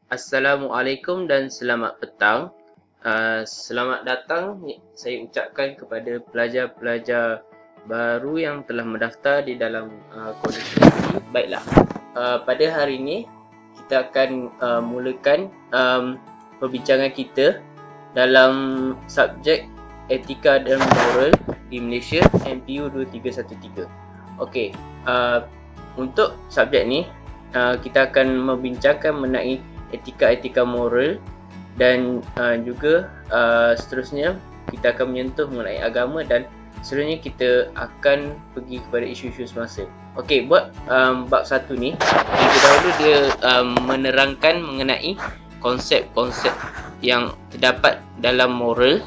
Assalamualaikum dan selamat petang. Selamat datang saya ucapkan kepada pelajar-pelajar baru yang telah mendaftar di dalam kolej ini. Baiklah, pada hari ini kita akan mulakan perbincangan kita dalam subjek etika dan moral di Malaysia MPU 2313. Okey, untuk subjek ni kita akan membincangkan mengenai etika-etika moral dan juga seterusnya kita akan menyentuh mengenai agama dan seterusnya kita akan pergi kepada isu-isu semasa. Okey, buat bab 1 ni terlebih dahulu dia menerangkan mengenai konsep-konsep yang terdapat dalam moral.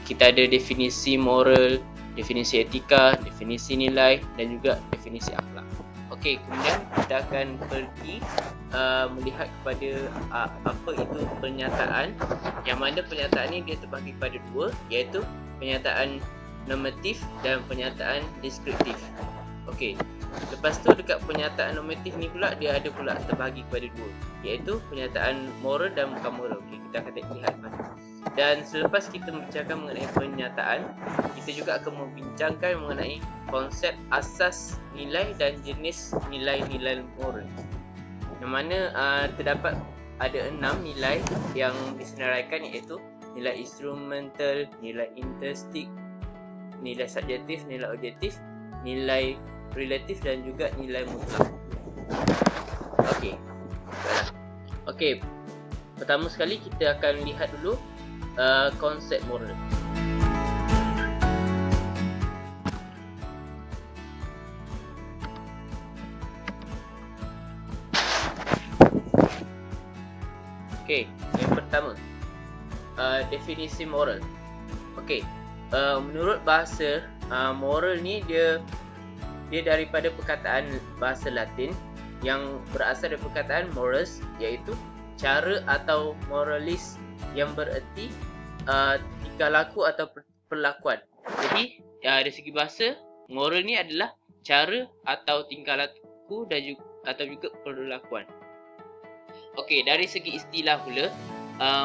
Kita ada definisi moral, definisi etika, definisi nilai dan juga definisi akhlak. Okey, kemudian kita akan pergi melihat kepada apa itu pernyataan, yang mana pernyataan ni dia terbahagi kepada dua, iaitu pernyataan normatif dan pernyataan deskriptif. Okey, lepas tu dekat pernyataan normatif ni pula dia ada pula terbahagi kepada dua, iaitu pernyataan moral dan bukan moral. Okey, kita akan lihat lepas tu. Dan selepas kita membicarakan mengenai pernyataan, kita juga akan membincangkan mengenai konsep asas nilai dan jenis nilai-nilai moral, yang mana terdapat ada 6 nilai yang disenaraikan, iaitu nilai instrumental, nilai intrinsic, nilai subjektif, nilai objektif, nilai relatif dan juga nilai mutlak. Okey. Okey. Pertama sekali kita akan lihat dulu konsep moral. Okey, yang pertama, definisi moral. Okey, menurut bahasa, moral ni dia daripada perkataan bahasa Latin yang berasal dari perkataan morals, iaitu cara atau moralis, yang bererti tingkah laku atau perlakuan. Jadi dari segi bahasa, moral ni adalah cara atau tingkah laku dan juga, atau juga perlakuan. Okey, dari segi istilah pula,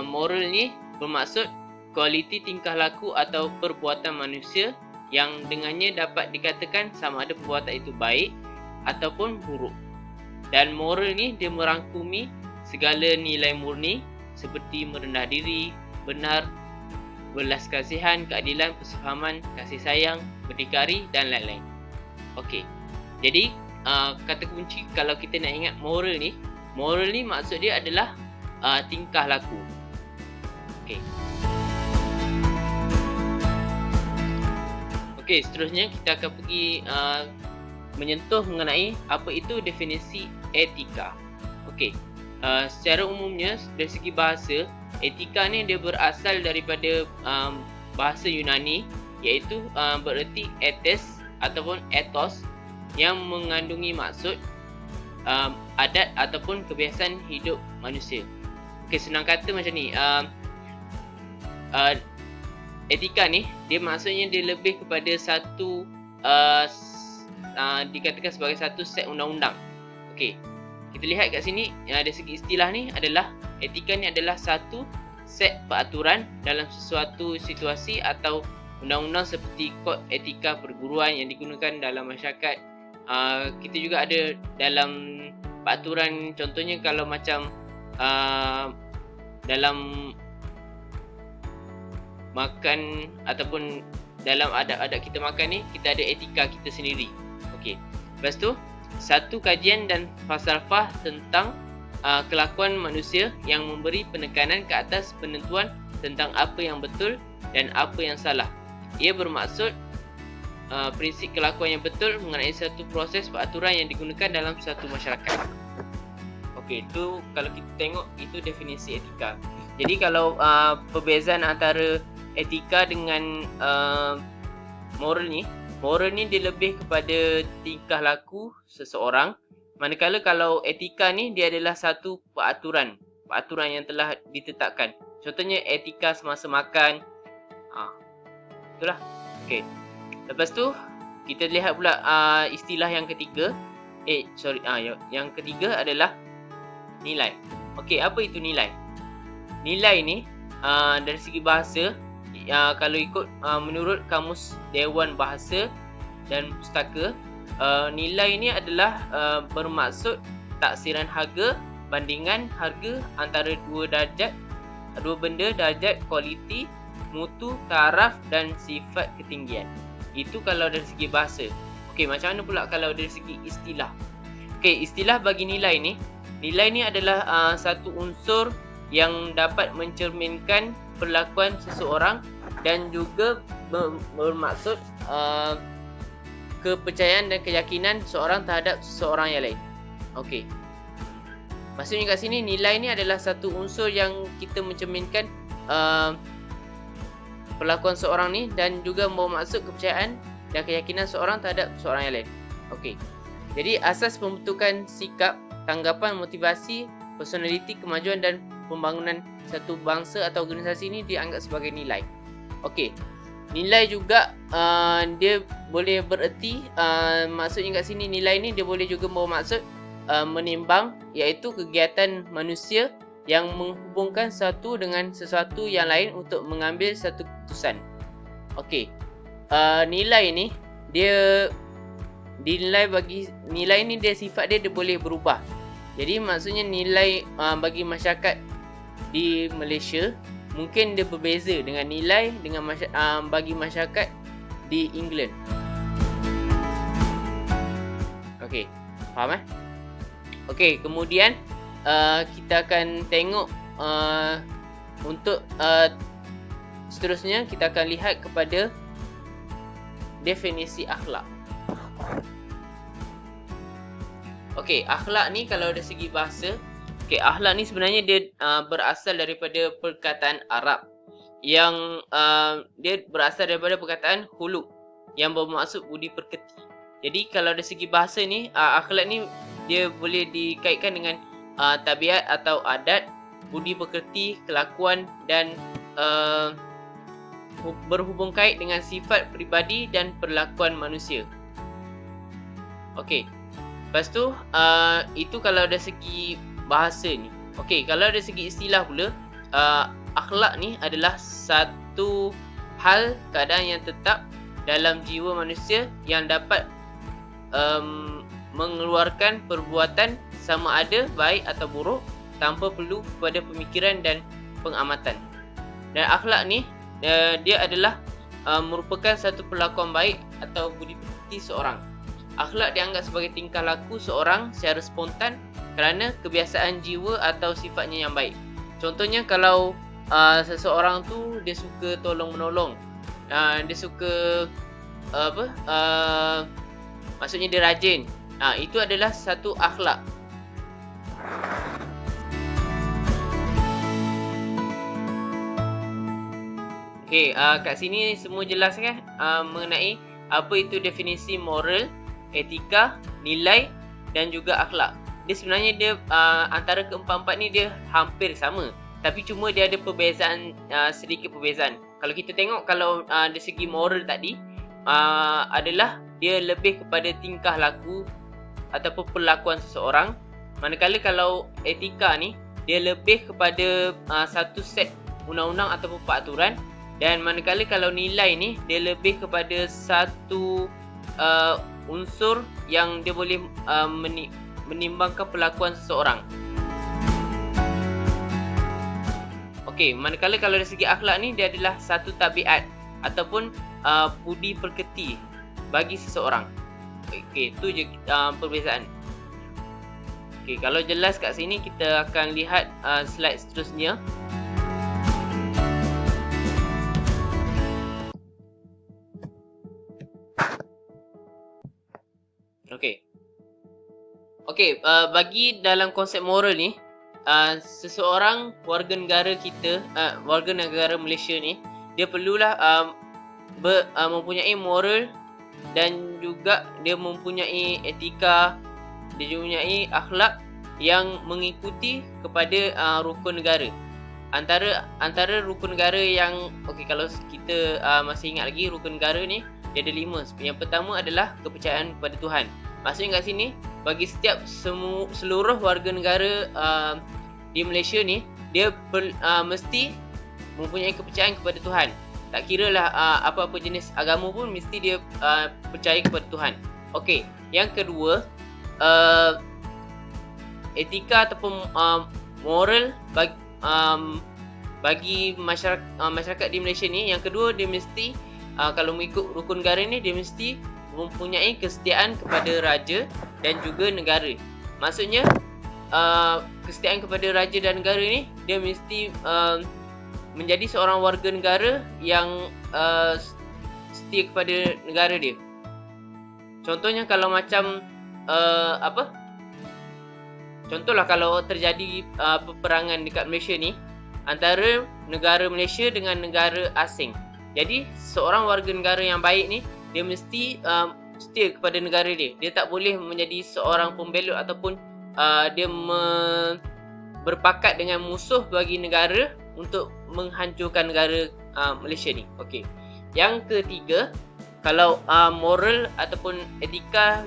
moral ni bermaksud kualiti tingkah laku atau perbuatan manusia yang dengannya dapat dikatakan sama ada perbuatan itu baik ataupun buruk. Dan moral ni dia merangkumi segala nilai murni seperti merendah diri, benar, belas kasihan, keadilan, persefahaman, kasih sayang, berdikari dan lain-lain. Okey, jadi kata kunci kalau kita nak ingat moral ni maksud dia adalah tingkah laku. Okey. Okey, seterusnya kita akan pergi menyentuh mengenai apa itu definisi etika. Okey. Secara umumnya dari segi bahasa, etika ni dia berasal daripada bahasa Yunani, iaitu bererti ethos ataupun ethos, yang mengandungi maksud adat ataupun kebiasaan hidup manusia. Okey, senang kata macam ni, etika ni dia maksudnya dia lebih kepada satu dikatakan sebagai satu set undang-undang. Okey, kita lihat kat sini dari segi istilah ni adalah etika ni adalah satu set peraturan dalam sesuatu situasi atau undang-undang seperti kod etika perguruan yang digunakan dalam masyarakat. Kita juga ada dalam peraturan, contohnya kalau macam dalam makan ataupun dalam adab-adab kita makan ni, kita ada etika kita sendiri. Okey. Lepas tu, satu kajian dan falsafah tentang kelakuan manusia yang memberi penekanan ke atas penentuan tentang apa yang betul dan apa yang salah. Ia bermaksud prinsip kelakuan yang betul mengenai satu proses peraturan yang digunakan dalam satu masyarakat. Okey, itu kalau kita tengok itu definisi etika. Jadi kalau perbezaan antara etika dengan moral ni dia lebih kepada tingkah laku seseorang, manakala kalau etika ni dia adalah satu peraturan yang telah ditetapkan. Contohnya etika semasa makan. Itulah. Okey. Lepas tu kita lihat pula istilah yang ketiga. Yang ketiga adalah nilai. Okey, apa itu nilai? Nilai ni dari segi bahasa, kalau ikut menurut Kamus Dewan Bahasa dan Pustaka, nilai ni adalah bermaksud taksiran harga, bandingan harga antara dua benda, darjat, kualiti, mutu, taraf dan sifat ketinggian. Itu kalau dari segi bahasa. Okey, macam mana pula kalau dari segi istilah? Okey, istilah bagi nilai ni adalah satu unsur yang dapat mencerminkan perlakuan seseorang dan juga bermaksud kepercayaan dan keyakinan seseorang terhadap seseorang yang lain. Okey. Maksudnya kat sini nilai ni adalah satu unsur yang kita mencerminkan perlakuan seseorang ni dan juga bermaksud kepercayaan dan keyakinan seseorang terhadap seseorang yang lain. Okey. Jadi asas pembentukan sikap, tanggapan, motivasi, personaliti, kemajuan dan pembangunan satu bangsa atau organisasi ini dianggap sebagai nilai. Okey. Nilai juga dia boleh bererti, maksudnya kat sini nilai ni dia boleh juga bermaksud menimbang, iaitu kegiatan manusia yang menghubungkan satu dengan sesuatu yang lain untuk mengambil satu keputusan. Okey. Nilai ni dia sifat dia boleh berubah. Jadi maksudnya nilai bagi masyarakat di Malaysia mungkin dia berbeza dengan nilai bagi masyarakat di England. Okey, faham Okey, kemudian kita akan tengok untuk seterusnya kita akan lihat kepada definisi akhlak. Okey, akhlak ni kalau dari segi bahasa, akhlak ni sebenarnya dia berasal daripada perkataan Arab yang dia berasal daripada perkataan khuluq yang bermaksud budi pekerti. Jadi kalau dari segi bahasa ni, akhlak ni dia boleh dikaitkan dengan tabiat atau adat, budi pekerti, kelakuan dan berhubung kait dengan sifat peribadi dan perlakuan manusia. Okey. Lepas tu itu kalau dari segi bahasa ni. Okey, kalau dari segi istilah pula, akhlak ni adalah satu hal keadaan yang tetap dalam jiwa manusia yang dapat mengeluarkan perbuatan sama ada baik atau buruk tanpa perlu kepada pemikiran dan pengamatan. Dan akhlak ni dia adalah merupakan satu perlakuan baik atau budi pekerti seorang. Akhlak dianggap sebagai tingkah laku seorang secara spontan kerana kebiasaan jiwa atau sifatnya yang baik. Contohnya kalau seseorang tu dia suka tolong menolong, dia suka maksudnya dia rajin, itu adalah satu akhlak. Okey, kat sini semua jelas kan mengenai apa itu definisi moral, etika, nilai dan juga akhlak. Dia sebenarnya antara keempat-empat ni dia hampir sama, tapi cuma dia ada perbezaan, sedikit perbezaan. Kalau kita tengok, kalau dari segi moral tadi adalah dia lebih kepada tingkah laku ataupun perlakuan seseorang, manakala kalau etika ni dia lebih kepada satu set undang-undang ataupun peraturan, dan manakala kalau nilai ni dia lebih kepada satu unsur yang dia boleh menimbangkan perlakuan seseorang. Okey, manakala kalau dari segi akhlak ni dia adalah satu tabiat ataupun budi pekerti bagi seseorang. Okey, itu je perbezaan. Okey, kalau jelas kat sini kita akan lihat slide seterusnya. Okey, bagi dalam konsep moral ni, seseorang warga negara kita, warga negara Malaysia ni, dia perlulah mempunyai moral dan juga dia mempunyai etika, dia mempunyai akhlak yang mengikuti kepada rukun negara. Antara rukun negara yang kalau kita masih ingat lagi, rukun negara ni dia ada 5. Yang pertama adalah kepercayaan kepada Tuhan. Maksudnya kat sini, bagi setiap seluruh warga negara di Malaysia ni dia mesti mempunyai kepercayaan kepada Tuhan. Tak kira lah apa-apa jenis agama pun mesti dia percaya kepada Tuhan. Okey, yang kedua, etika ataupun moral bagi masyarakat di Malaysia ni, yang kedua dia mesti kalau mengikut rukun negara ni, dia mesti mempunyai kesetiaan kepada raja dan juga negara. Maksudnya kesetiaan kepada raja dan negara ni, dia mesti menjadi seorang warga negara yang setia kepada negara dia. Contohnya kalau macam contohlah kalau terjadi peperangan dekat Malaysia ni antara negara Malaysia dengan negara asing. Jadi seorang warga negara yang baik ni, dia mesti setia kepada negara dia. Dia tak boleh menjadi seorang pembelot ataupun dia berpakat dengan musuh bagi negara untuk menghancurkan negara Malaysia ni. Okey. Yang ketiga, kalau moral ataupun etika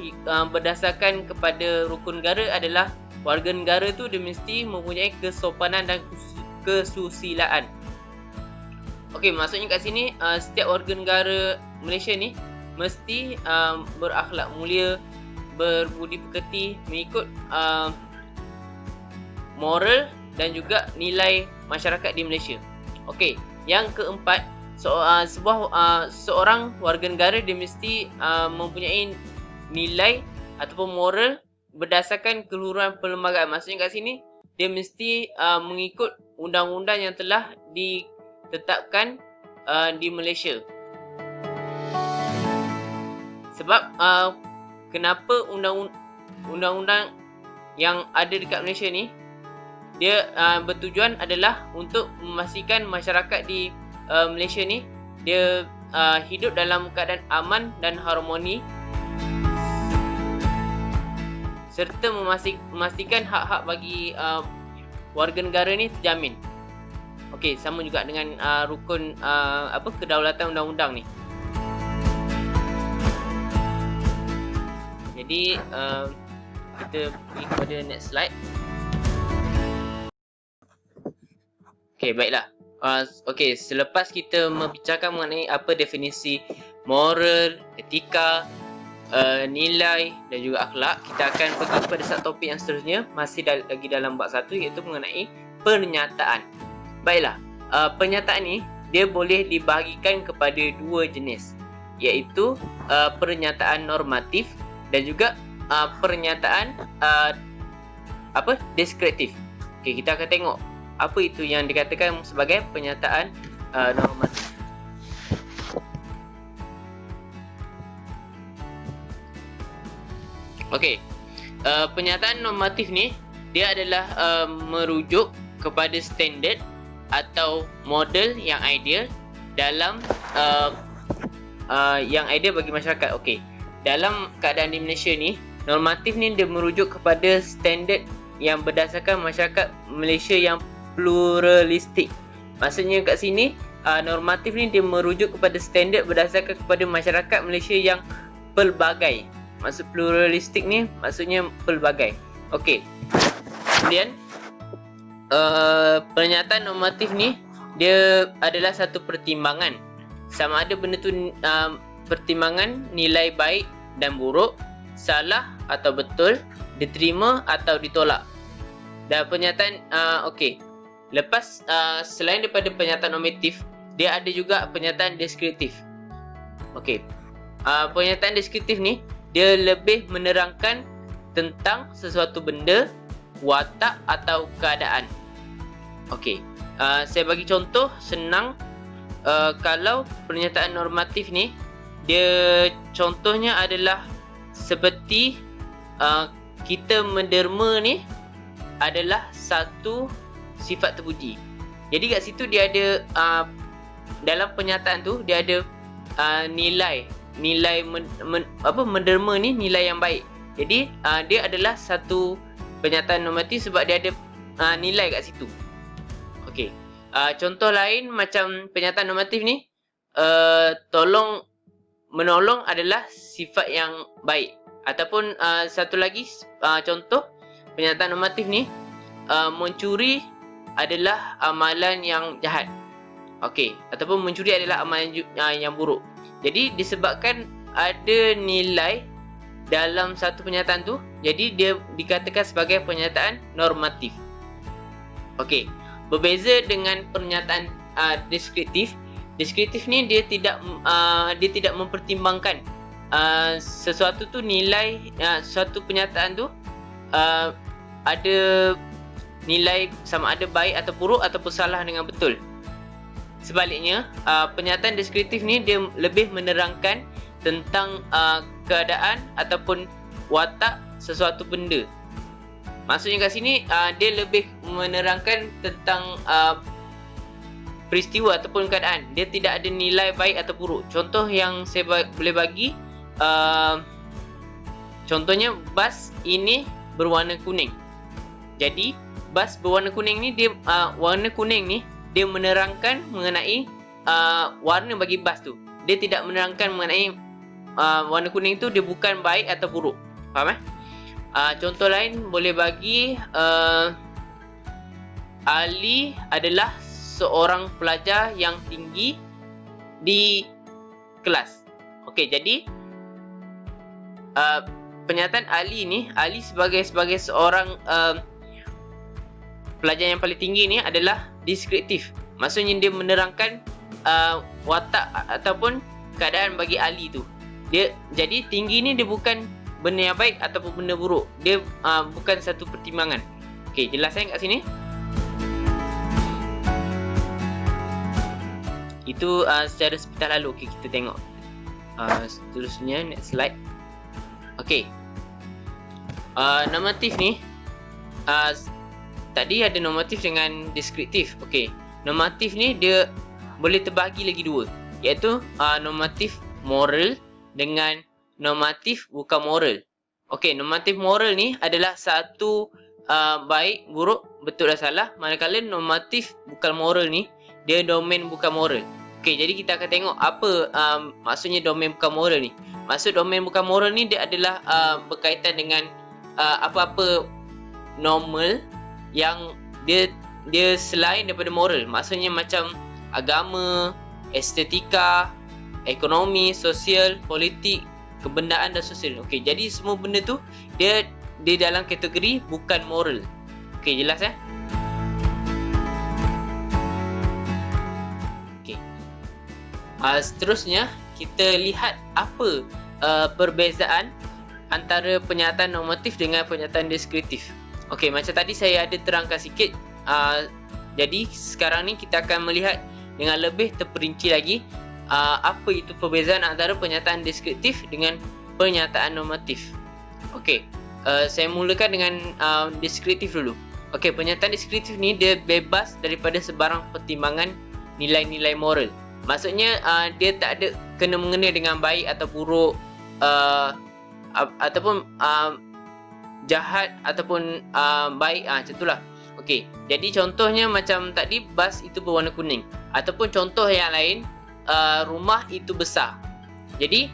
berdasarkan kepada rukun negara adalah warga negara tu dia mesti mempunyai kesopanan dan kesusilaan. Okey, maksudnya kat sini setiap warga negara Malaysia ni mesti berakhlak mulia, berbudi pekerti, mengikut moral dan juga nilai masyarakat di Malaysia. Okey, yang keempat, seorang warga negara dia mesti mempunyai nilai ataupun moral berdasarkan keluhuran perlembagaan. Maksudnya kat sini dia mesti mengikut undang-undang yang telah ditetapkan di Malaysia. Sebab kenapa undang-undang yang ada dekat Malaysia ni dia bertujuan adalah untuk memastikan masyarakat di Malaysia ni dia hidup dalam keadaan aman dan harmoni, serta memastikan hak-hak bagi warga negara ni terjamin. Okey, sama juga dengan rukun kedaulatan undang-undang ni. Jadi kita pergi kepada next slide. Okey, baiklah. Okey, selepas kita membicarakan mengenai apa definisi moral, etika, nilai dan juga akhlak, kita akan pergi kepada satu topik yang seterusnya, masih lagi dalam bab 1, iaitu mengenai pernyataan. Baiklah, pernyataan ni dia boleh dibahagikan kepada dua jenis, iaitu pernyataan normatif dan juga pernyataan deskriptif. Okey, kita akan tengok apa itu yang dikatakan sebagai pernyataan normatif. Okey, pernyataan normatif ni dia adalah merujuk kepada standard atau model yang ideal dalam yang ideal bagi masyarakat. Okey, dalam keadaan di Malaysia ni, normatif ni dia merujuk kepada standard yang berdasarkan masyarakat Malaysia yang pluralistik. Maksudnya kat sini normatif ni dia merujuk kepada standard berdasarkan kepada masyarakat Malaysia yang pelbagai. Maksud pluralistik ni maksudnya pelbagai. Okey. Kemudian pernyataan normatif ni dia adalah satu pertimbangan. Sama ada benda tu pertimbangan nilai baik dan buruk, salah atau betul, diterima atau ditolak. Dan pernyataan okey. Lepas selain daripada pernyataan normatif, dia ada juga pernyataan deskriptif. Okey. Pernyataan deskriptif ni dia lebih menerangkan tentang sesuatu benda, watak atau keadaan. Okey. Saya bagi contoh senang. Kalau pernyataan normatif ni dia contohnya adalah seperti kita menderma ni adalah satu sifat terpuji. Jadi kat situ dia ada dalam pernyataan tu dia ada nilai menderma ni nilai yang baik. Jadi dia adalah satu pernyataan normatif sebab dia ada nilai kat situ. Okey. Contoh lain macam pernyataan normatif ni menolong adalah sifat yang baik. Ataupun satu lagi contoh pernyataan normatif ni mencuri adalah amalan yang jahat. Okey, ataupun mencuri adalah amalan yang buruk. Jadi disebabkan ada nilai dalam satu pernyataan tu, jadi dia dikatakan sebagai pernyataan normatif. Okey, berbeza dengan pernyataan deskriptif. Deskriptif ni dia tidak mempertimbangkan sesuatu tu nilai suatu pernyataan tu ada nilai sama ada baik atau buruk ataupun salah dengan betul. Sebaliknya, pernyataan deskriptif ni dia lebih menerangkan tentang keadaan ataupun watak sesuatu benda. Maksudnya kat sini dia lebih menerangkan tentang peristiwa ataupun keadaan. Dia tidak ada nilai baik atau buruk. Contoh yang saya boleh bagi, contohnya bas ini berwarna kuning. Jadi bas berwarna kuning ni dia warna kuning ni dia menerangkan mengenai warna bagi bas tu. Dia tidak menerangkan mengenai warna kuning tu dia bukan baik atau buruk. Faham contoh lain boleh bagi Ali adalah seorang pelajar yang tinggi di kelas. Okey, jadi pernyataan Ali sebagai seorang pelajar yang paling tinggi ni adalah deskriptif. Maksudnya dia menerangkan watak ataupun keadaan bagi Ali tu. Jadi tinggi ni dia bukan benda yang baik ataupun benda buruk. Dia bukan satu pertimbangan. Okey, jelas kat sini? Itu secara sepintas lalu. Okey, kita tengok seterusnya, next slide. Okey, normatif ni tadi ada normatif dengan deskriptif. Okey, normatif ni dia boleh terbahagi lagi dua, iaitu normatif moral dengan normatif bukan moral. Okey, normatif moral ni adalah satu baik, buruk, betul dan salah. Manakala normatif bukan moral ni dia domain bukan moral. Okey, jadi kita akan tengok apa maksudnya domain bukan moral ni. Maksud domain bukan moral ni dia adalah berkaitan dengan apa-apa normal yang dia selain daripada moral. Maksudnya macam agama, estetika, ekonomi, sosial, politik, kebendaan dan sosial. Okey, jadi semua benda tu dia dalam kategori bukan moral. Okey, jelas Okey. Seterusnya kita lihat apa perbezaan antara pernyataan normatif dengan pernyataan deskriptif. Okey, macam tadi saya ada terangkan sikit. Jadi sekarang ni kita akan melihat dengan lebih terperinci lagi apa itu perbezaan antara pernyataan deskriptif dengan pernyataan normatif. Okey, saya mulakan dengan deskriptif dulu. Okey, pernyataan deskriptif ni dia bebas daripada sebarang pertimbangan nilai-nilai moral. Maksudnya dia tak ada kena-mengena dengan baik atau buruk ataupun jahat ataupun baik, macam itulah. Okey, jadi contohnya macam tadi bas itu berwarna kuning, ataupun contoh yang lain rumah itu besar. Jadi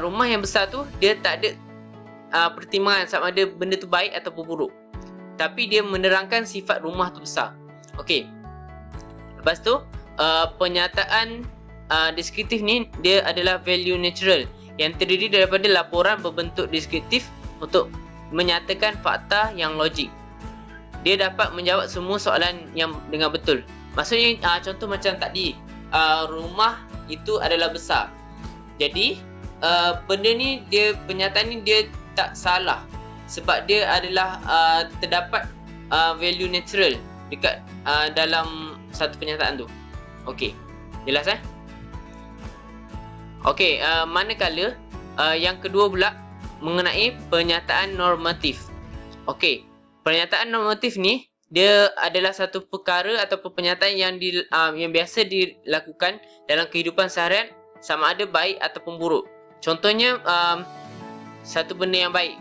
rumah yang besar tu dia tak ada pertimbangan sama ada benda tu baik ataupun buruk, tapi dia menerangkan sifat rumah tu besar. Okey, lepas tu pernyataan deskriptif ni dia adalah value natural yang terdiri daripada laporan berbentuk deskriptif untuk menyatakan fakta yang logik. Dia dapat menjawab semua soalan yang dengan betul. Maksudnya contoh macam tadi, rumah itu adalah besar. Jadi benda ni pernyataan ni dia tak salah sebab dia adalah terdapat value natural dekat dalam satu pernyataan tu. Okey, jelas Okey, manakala yang kedua pula mengenai pernyataan normatif. Okey, pernyataan normatif ni dia adalah satu perkara ataupun pernyataan yang biasa dilakukan dalam kehidupan seharian sama ada baik ataupun buruk. Contohnya satu benda yang baik.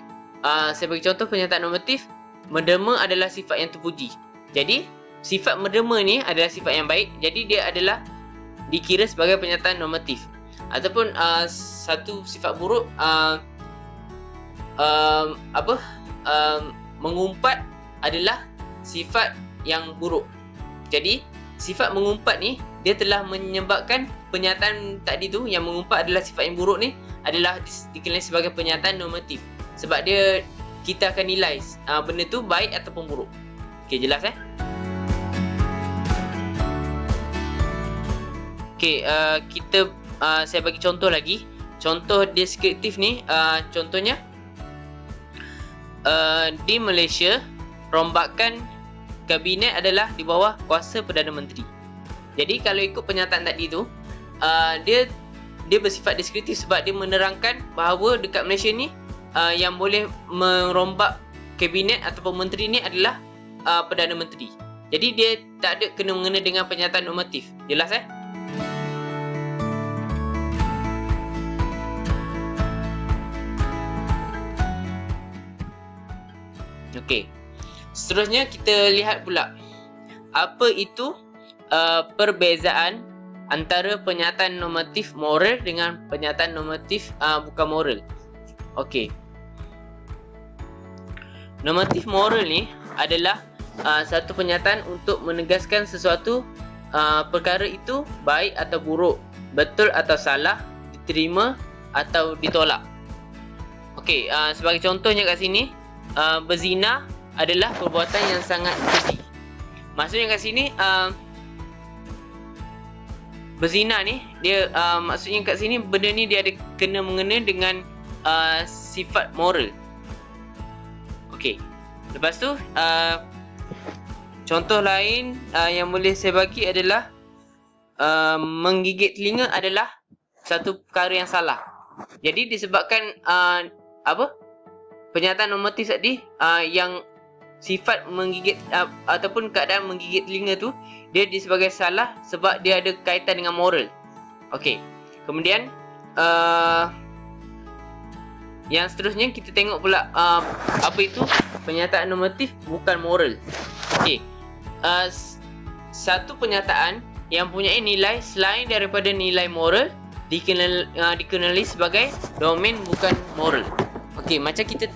Saya bagi contoh pernyataan normatif, menderma adalah sifat yang terpuji. Jadi sifat menderma ni adalah sifat yang baik, jadi dia adalah dikira sebagai pernyataan normatif. Ataupun satu sifat buruk, mengumpat adalah sifat yang buruk. Jadi sifat mengumpat ni dia telah menyebabkan pernyataan tadi tu yang mengumpat adalah sifat yang buruk ni adalah dikenali sebagai pernyataan normatif. Sebab dia kita akan nilai benda tu baik ataupun buruk. Okey, jelas Okey, saya bagi contoh lagi. Contoh deskriptif ni, contohnya di Malaysia, rombakan kabinet adalah di bawah kuasa Perdana Menteri. Jadi kalau ikut pernyataan tadi tu, dia bersifat deskriptif sebab dia menerangkan bahawa dekat Malaysia ni yang boleh merombak kabinet ataupun menteri ni adalah Perdana Menteri. Jadi dia tak ada kena-mengena dengan pernyataan normatif. Jelas Okey. Seterusnya kita lihat pula apa itu perbezaan antara pernyataan normatif moral dengan pernyataan normatif bukan moral. Okey. Normatif moral ni adalah satu pernyataan untuk menegaskan sesuatu perkara itu baik atau buruk, betul atau salah, diterima atau ditolak. Okey, sebagai contohnya kat sini, berzina adalah perbuatan yang sangat keji. Maksudnya kat sini berzina ni dia maksudnya kat sini benda ni dia ada kena mengena dengan sifat moral. Okey. Lepas tu contoh lain yang boleh saya bagi adalah menggigit telinga adalah satu perkara yang salah. Jadi disebabkan pernyataan normatif tadi yang sifat menggigit ataupun keadaan menggigit telinga tu dia sebagai salah sebab dia ada kaitan dengan moral. Okey. Kemudian yang seterusnya kita tengok pula apa itu pernyataan normatif bukan moral. Okey. Satu pernyataan yang mempunyai nilai selain daripada nilai moral dikenali sebagai domain bukan moral. Okey, macam kita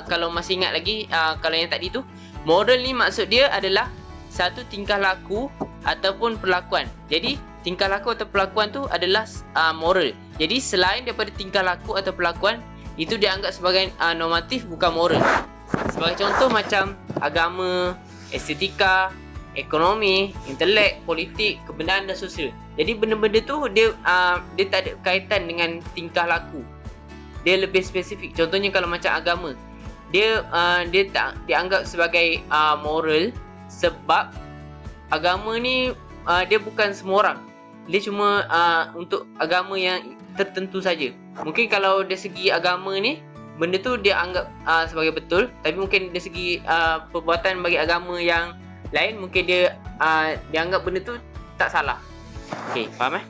kalau masih ingat lagi kalau yang tadi tu, moral ni maksud dia adalah satu tingkah laku ataupun perlakuan. Jadi tingkah laku atau perlakuan tu adalah moral. Jadi selain daripada tingkah laku atau perlakuan, itu dianggap sebagai normatif bukan moral. Sebagai contoh macam agama, estetika, ekonomi, intelek, politik, kebenaran dan sosial. Jadi benda-benda tu dia tak ada kaitan dengan tingkah laku. Dia lebih spesifik. Contohnya kalau macam agama, dia tak dianggap sebagai moral sebab agama ni dia bukan semua orang. Dia cuma untuk agama yang tertentu saja. Mungkin kalau dari segi agama ni benda tu dia anggap sebagai betul, tapi mungkin dari segi perbuatan bagi agama yang lain mungkin dia anggap benda tu tak salah. Okey, faham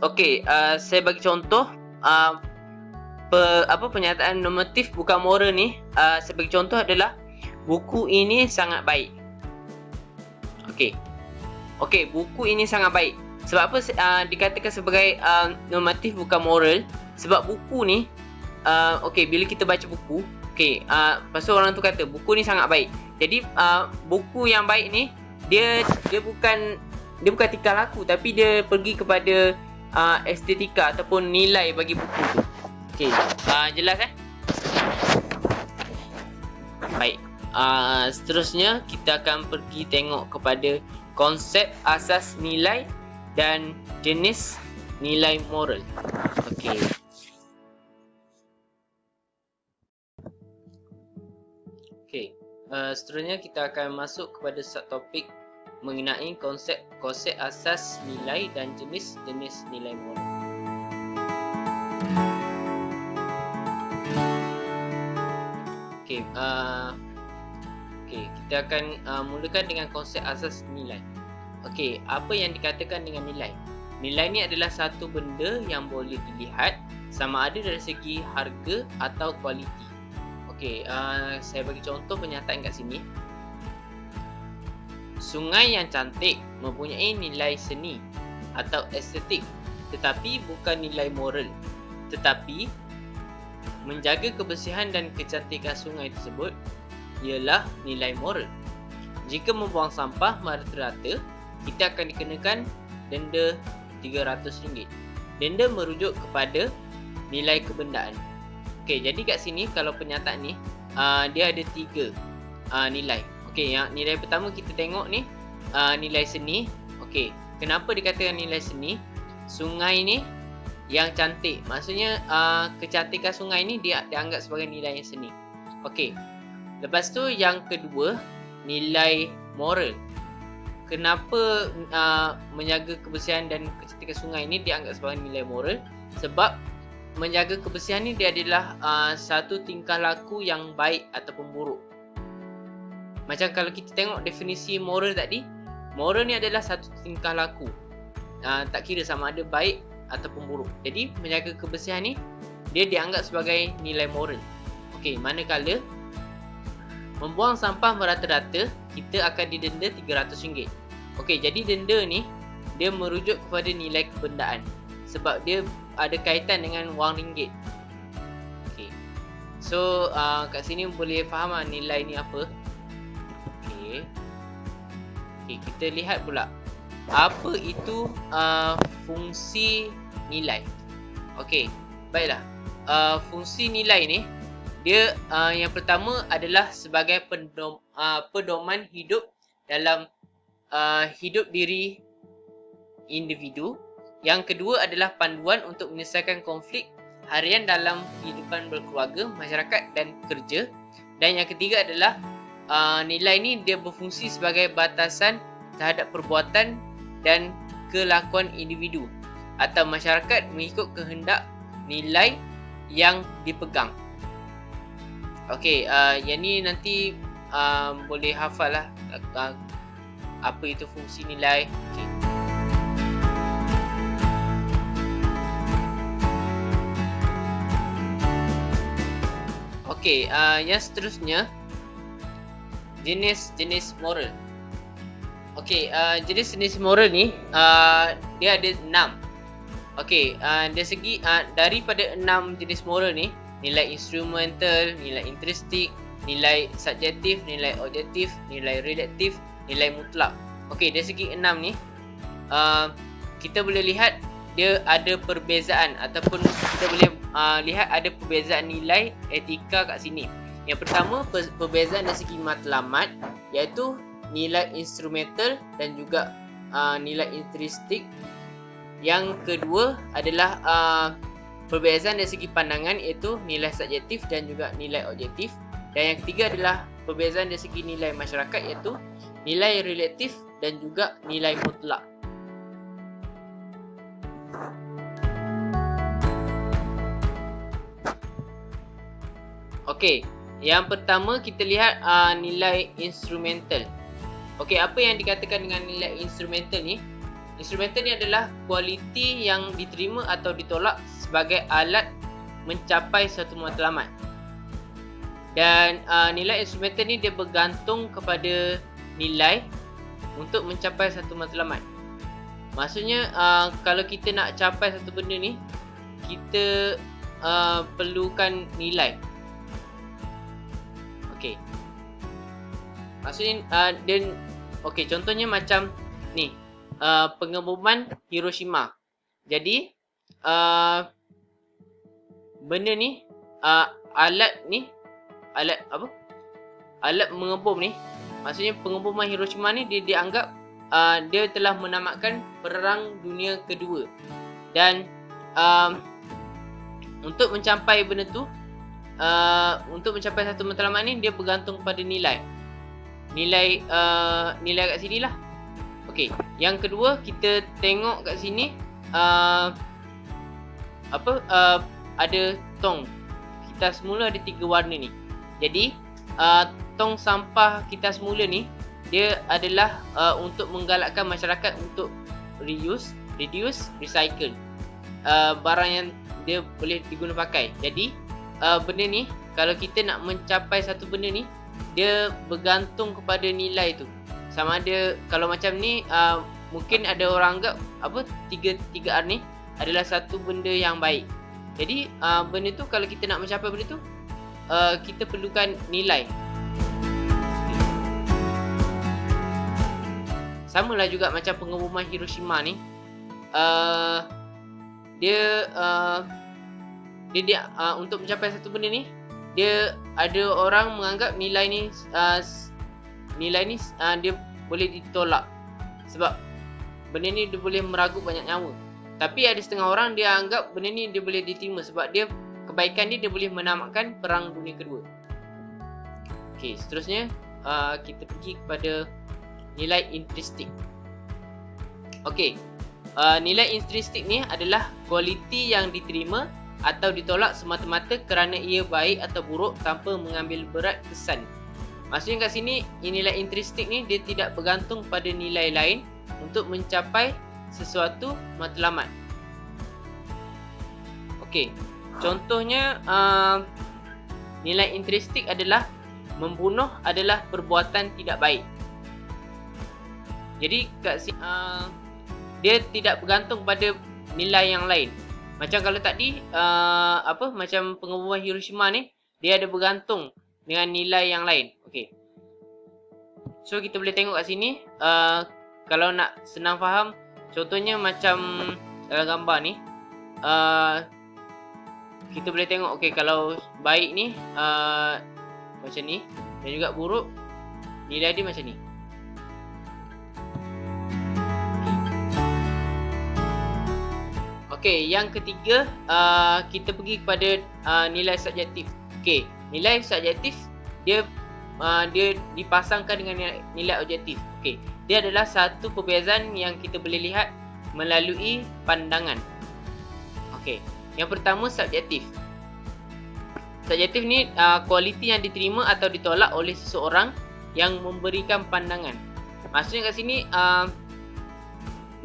Okey, saya bagi contoh pernyataan normatif bukan moral ni. Saya bagi contoh adalah buku ini sangat baik. Okey, buku ini sangat baik. Sebab apa dikatakan sebagai normatif bukan moral? Sebab buku ni bila kita baca buku, lepas tu orang tu kata buku ni sangat baik. Jadi buku yang baik ni dia bukan tingkah laku, tapi dia pergi kepada estetika ataupun nilai bagi buku tu. Okey, jelas Baik. Seterusnya kita akan pergi tengok kepada konsep asas nilai dan jenis nilai moral. Okey. Seterusnya kita akan masuk kepada subtopik mengenai konsep asas nilai dan jenis nilai moral. Kita akan mulakan dengan konsep asas nilai. Apa yang dikatakan dengan nilai? Nilai ni adalah satu benda yang boleh dilihat sama ada dari segi harga atau kualiti. Saya bagi contoh pernyataan kat sini. Sungai yang cantik mempunyai nilai seni atau estetik, tetapi bukan nilai moral. Tetapi menjaga kebersihan dan kecantikan sungai tersebut ialah nilai moral. Jika membuang sampah merata-rata, kita akan dikenakan denda RM300. Denda merujuk kepada nilai kebendaan. Okey, jadi kat sini kalau pernyataan ni dia ada 3 nilai. Okey, yang nilai pertama kita tengok ni nilai seni. Okey, kenapa dikatakan nilai seni? Sungai ni yang cantik. Maksudnya kecantikan sungai ni dia dianggap sebagai nilai yang seni. Okey. Lepas tu yang kedua, nilai moral. Kenapa menjaga kebersihan dan kecantikan sungai ni dianggap sebagai nilai moral? Sebab menjaga kebersihan ni dia adalah satu tingkah laku yang baik ataupun buruk. Macam kalau kita tengok definisi moral tadi, moral ni adalah satu tingkah laku. Tak kira sama ada baik ataupun buruk. Jadi menjaga kebersihan ni dia dianggap sebagai nilai moral. Okey, manakala membuang sampah merata-rata, kita akan didenda RM300. Okey, jadi denda ni dia merujuk kepada nilai kebendaan sebab dia ada kaitan dengan wang ringgit. Okey. So kat sini boleh faham nilai ni apa. Okey. Okey, kita lihat pula apa itu fungsi nilai. Okey, baiklah. Fungsi nilai ni dia yang pertama adalah sebagai pedoman hidup dalam hidup diri individu. Yang kedua adalah panduan untuk menyelesaikan konflik harian dalam kehidupan berkeluarga, masyarakat dan kerja. Dan yang ketiga adalah nilai ni dia berfungsi sebagai batasan terhadap perbuatan dan kelakuan individu atau masyarakat mengikut kehendak nilai yang dipegang. Okey, yang ni nanti boleh hafal lah apa itu fungsi nilai. Okey. Okey, yang seterusnya jenis-jenis moral. Okey, jenis-jenis moral ni dia ada 6. Okey, dari segi daripada 6 jenis moral ni, nilai instrumental, nilai intrinsic, nilai subjektif, nilai objektif, nilai relatif, nilai mutlak. Okey, dari segi 6 ni kita boleh lihat dia ada perbezaan ataupun kita boleh lihat ada perbezaan nilai etika kat sini. Yang pertama, perbezaan dari segi matlamat, iaitu nilai instrumental dan juga nilai intrinsic. Yang kedua adalah perbezaan dari segi pandangan, iaitu nilai subjektif dan juga nilai objektif. Dan yang ketiga adalah perbezaan dari segi nilai masyarakat, iaitu nilai relatif dan juga nilai mutlak. Okey, yang pertama kita lihat nilai instrumental. Okey, apa yang dikatakan dengan nilai instrumental ni? Instrumental ni adalah kualiti yang diterima atau ditolak sebagai alat mencapai suatu matlamat. Dan nilai instrumental ni dia bergantung kepada nilai untuk mencapai satu matlamat. Maksudnya kalau kita nak capai satu benda ni, kita perlukan nilai. Okey. Maksudnya okey, contohnya macam ni, pengeboman Hiroshima. Jadi benda ni alat apa? Alat mengebom ni, maksudnya pengeboman Hiroshima ni dia dianggap dia telah menamatkan Perang Dunia Kedua. Dan untuk mencapai benda tu, untuk mencapai satu matlamat ni, dia bergantung pada nilai. Nilai kat sini lah. Okey, yang kedua kita tengok kat sini ada tong. Kita semula ada 3 warna ni. Jadi tong sampah kita semula ni dia adalah untuk menggalakkan masyarakat untuk reuse, reduce, recycle. Barang yang dia boleh diguna pakai. Jadi benda ni kalau kita nak mencapai satu benda ni, dia bergantung kepada nilai tu. Sama ada kalau macam ni mungkin ada orang anggap 3R ni adalah satu benda yang baik. Jadi benda tu kalau kita nak mencapai benda tu, kita perlukan nilai. Samalah juga macam pengumuman Hiroshima ni. Dia untuk mencapai satu benda ni, dia ada orang menganggap nilai ni dia boleh ditolak sebab benda ni dia boleh meragut banyak nyawa. Tapi ada setengah orang dia anggap benda ni dia boleh diterima sebab kebaikan dia boleh menamatkan Perang Dunia Kedua. Okey, seterusnya kita pergi kepada nilai intrinsic. Okey, nilai intrinsic ni adalah kualiti yang diterima atau ditolak semata-mata kerana ia baik atau buruk tanpa mengambil berat kesan. Maksudnya kat sini, nilai intrinsic ni dia tidak bergantung pada nilai lain untuk mencapai sesuatu matlamat. Okey, contohnya nilai intrinsic adalah membunuh adalah perbuatan tidak baik. Jadi kat sini dia tidak bergantung pada nilai yang lain. Macam kalau tadi macam pengumuman Hiroshima ni, dia ada bergantung dengan nilai yang lain. Okey. So kita boleh tengok kat sini, kalau nak senang faham, contohnya macam dalam gambar ni, kita boleh tengok okey, kalau baik ni macam ni, dan juga buruk nilai dia macam ni. Okey, yang ketiga kita pergi kepada nilai subjektif. Okey, nilai subjektif dia dipasangkan dengan nilai objektif. Okey, dia adalah satu perbezaan yang kita boleh lihat melalui pandangan. Okey, yang pertama subjektif. Subjektif ni kualiti yang diterima atau ditolak oleh seseorang yang memberikan pandangan. Maksudnya kat sini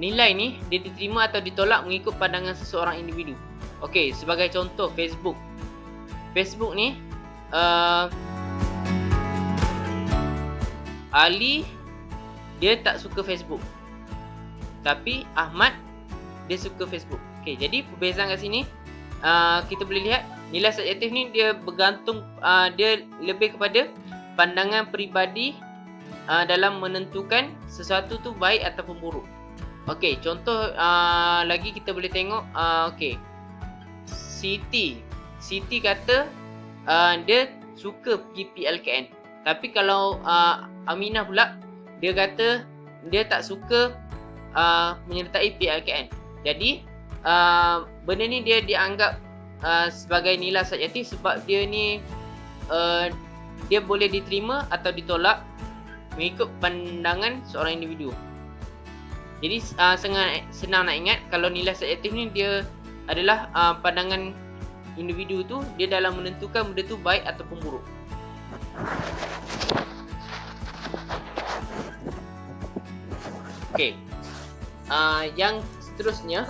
nilai ni dia diterima atau ditolak mengikut pandangan seseorang individu. Okey, sebagai contoh Facebook. Facebook ni Ali dia tak suka Facebook. Tapi Ahmad dia suka Facebook. Okey, jadi perbezaan kat sini kita boleh lihat nilai subjektif ni dia bergantung, dia lebih kepada pandangan peribadi dalam menentukan sesuatu tu baik ataupun buruk. Okey, contoh lagi kita boleh tengok, okey, Siti kata dia suka pergi PLKN. Tapi kalau Aminah pula, dia kata dia tak suka menyertai PLKN. Jadi benda ni dia dianggap sebagai nilai subjektif sebab dia ni dia boleh diterima atau ditolak mengikut pandangan seorang individu. Jadi senang nak ingat kalau nilai subjektif ni dia adalah pandangan individu tu, dia dalam menentukan benda tu baik ataupun buruk. Okey, yang seterusnya,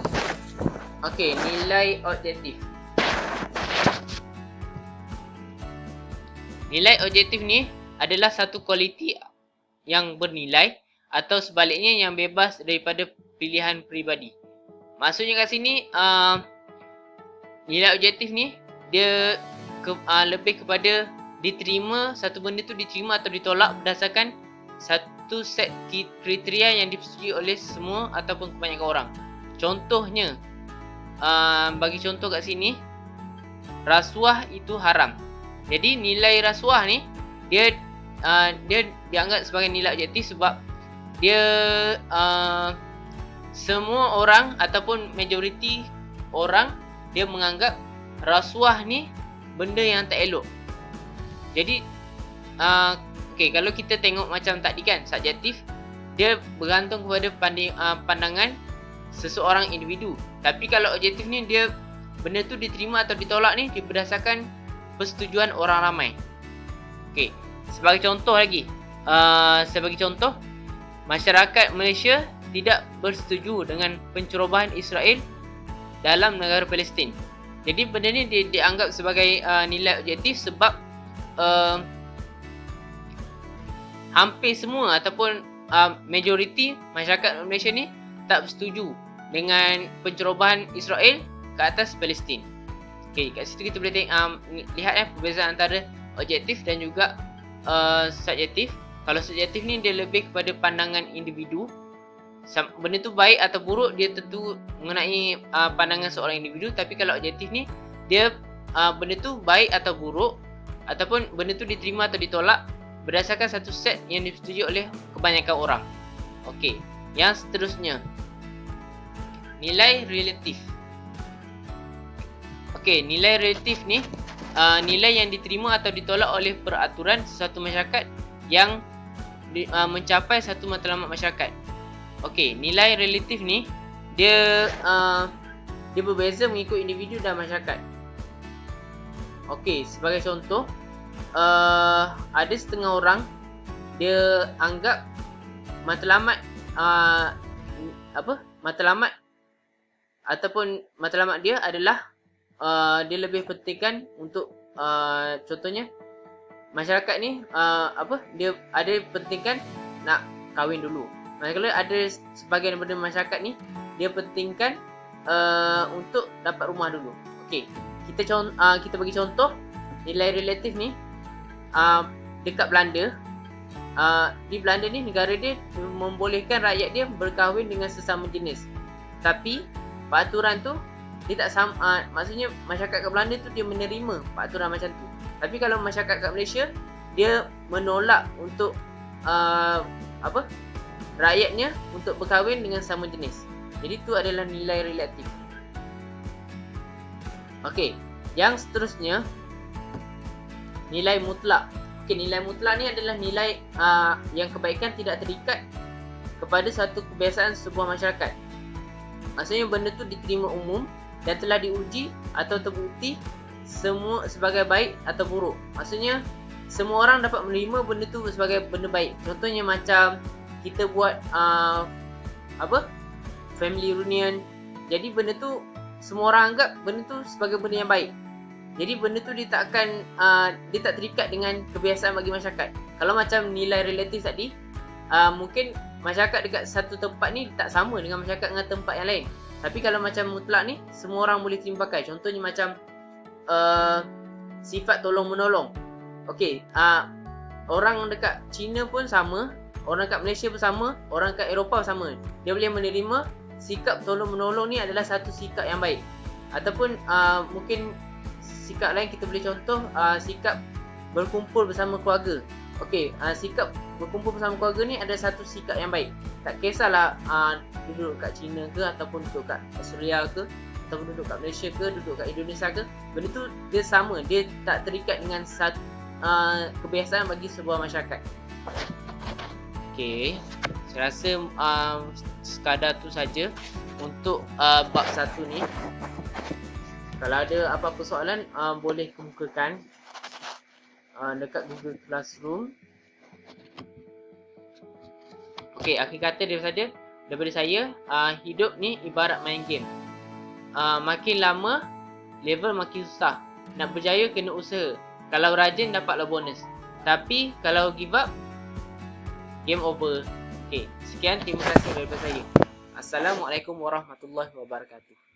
okey, nilai objektif. Nilai objektif ni adalah satu kualiti yang bernilai atau sebaliknya yang bebas daripada pilihan peribadi. Maksudnya kat sini nilai objektif ni dia lebih kepada diterima, satu benda tu diterima atau ditolak berdasarkan satu set kriteria yang disetujui oleh semua ataupun kebanyakan orang. Contohnya, bagi contoh kat sini, rasuah itu haram. Jadi nilai rasuah ni dia dianggap sebagai nilai objektif sebab dia semua orang ataupun majoriti orang dia menganggap rasuah ni benda yang tak elok. Jadi okey, kalau kita tengok macam tadi kan, subjektif dia bergantung kepada pandangan seseorang individu. Tapi kalau objektif ni dia benda tu diterima atau ditolak ni dia berdasarkan persetujuan orang ramai. Okey, sebagai contoh lagi, masyarakat Malaysia tidak bersetuju dengan pencerobohan Israel dalam negara Palestin. Jadi benda ni dianggap sebagai nilai objektif sebab hampir semua ataupun majoriti masyarakat Malaysia ni tak bersetuju dengan pencerobohan Israel ke atas Palestin. Okey, kat situ kita boleh lihat perbezaan antara objektif dan juga subjektif. Kalau subjektif ni dia lebih kepada pandangan individu. Benda tu baik atau buruk dia tentu mengenai pandangan seorang individu. Tapi kalau objektif ni dia benda tu baik atau buruk ataupun benda tu diterima atau ditolak berdasarkan satu set yang disetujui oleh kebanyakan orang. Okey, yang seterusnya nilai relatif. Okey, nilai relatif ni nilai yang diterima atau ditolak oleh peraturan sesuatu masyarakat yang mencapai satu matlamat masyarakat. Okey, nilai relatif ni dia berbeza mengikut individu dan masyarakat. Okey, sebagai contoh, ada setengah orang dia anggap matlamat matlamat ataupun matlamat dia adalah dia lebih pentingkan untuk contohnya masyarakat ni dia ada pentingkan nak kahwin dulu. Manakala ada sebahagian daripada masyarakat ni dia pentingkan untuk dapat rumah dulu. Okey, kita bagi contoh nilai relatif ni dekat Belanda. Di Belanda ni negara dia membolehkan rakyat dia berkahwin dengan sesama jenis. Tapi peraturan tu dia tak sama, maksudnya masyarakat kat Belanda tu dia menerima peraturan macam tu. Tapi kalau masyarakat kat Malaysia dia menolak untuk rakyatnya untuk berkahwin dengan sama jenis. Jadi tu adalah nilai relatif. Okey, yang seterusnya nilai mutlak. Okey, nilai mutlak ni adalah nilai yang kebaikan tidak terikat kepada satu kebiasaan sebuah masyarakat. Maksudnya benda tu diterima umum dan telah diuji atau terbukti semua sebagai baik atau buruk. Maksudnya semua orang dapat menerima benda tu sebagai benda baik. Contohnya macam kita buat family reunion. Jadi benda tu semua orang anggap benda tu sebagai benda yang baik. Jadi benda tu dia tak terikat dengan kebiasaan bagi masyarakat. Kalau macam nilai relatif tadi, mungkin masyarakat dekat satu tempat ni tak sama dengan masyarakat dengan tempat yang lain. Tapi kalau macam mutlak ni, semua orang boleh terima pakai. Contohnya macam sifat tolong menolong. Okey, orang dekat China pun sama, orang dekat Malaysia pun sama, orang dekat Eropah pun sama. Dia boleh menerima sikap tolong menolong ni adalah satu sikap yang baik. Ataupun mungkin sikap lain kita boleh contoh sikap berkumpul bersama keluarga. Okey, sikap berkumpul bersama keluarga ni ada satu sikap yang baik. Tak kisahlah duduk kat China ke ataupun duduk kat Australia ke ataupun duduk kat Malaysia ke, duduk kat Indonesia ke, benda tu dia sama, dia tak terikat dengan satu kebiasaan bagi sebuah masyarakat. Okey, saya rasa sekadar tu saja untuk bab 1 ni. Kalau ada apa-apa soalan boleh kemukakan dekat Google Classroom. Okey, akhir kata daripada saya, hidup ni ibarat main game. Makin lama level makin susah. Nak berjaya kena usaha. Kalau rajin dapatlah bonus. Tapi kalau give up, game over. Okey, sekian, terima kasih daripada saya. Assalamualaikum warahmatullahi wabarakatuh.